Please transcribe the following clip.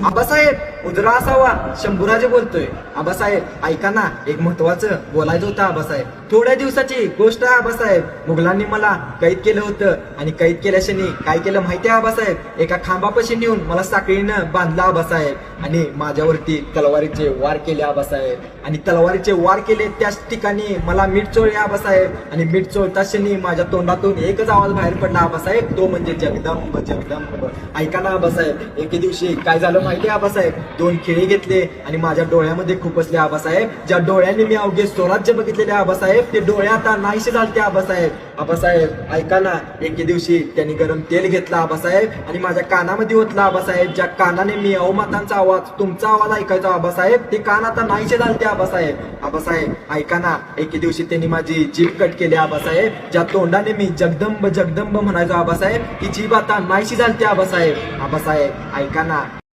आबासाहेब उजरा असावा. शंभूराजे बोलतोय. आबासाहेब ऐका ना, एक महत्वाचं बोलायचं होतं आबासाहेब. थोड्या दिवसाची गोष्ट आहे आबासाहेब. मुघलांनी मला कैद केलं होतं आणि कैद केल्याशनी काय केलं माहितीये आबासाहेब? एका खांबापाशी नेऊन मला साखळीनं बांधला आबासाहेब आणि माझ्यावरती तलवारीचे वार केले आबासाहेब. आणि तलवारीचे वार केले त्याच ठिकाणी मला मीठ चोळले आबासाहेब. आणि मीठ चोळताशनी माझ्या तोंडातून एकच आवाज बाहेर पडला आबासाहेब, तो म्हणजे जगदंब जगदंब. ऐका ना आबासाहेब, एके दिवशी काय झालं माहितीये आबासाहेब? 2 खेळे घेतले आणि माझ्या डोळ्यामध्ये खुपसले आबासाहेब. ज्या डोळ्यांनी मी अवघे स्वराज्य बघितलेले आबासाहेब, ते डोळे आता नाहीसे झालते आबासाहेब. आबासाहेब ऐका ना, एके दिवशी त्यांनी गरम तेल घेतलं आबासाहेब आणि माझ्या कानामध्ये ओतला आबासाहेब. ज्या कानाने मी अवमातांचा आवाज, तुमचा आवाज ऐकायचा आबासाहेब, ते कान आता नाहीसे झालते आबासाहेब. आबासाहेब ऐका ना, एके दिवशी त्यांनी माझी जीभ कट केली आबासाहेब. ज्या तोंडाने मी जगदंब जगदंब म्हणायचो आबासाहेब, ती जीभ आता नाहीशी झालते आबासाहेब. आबासाहेब ऐका ना.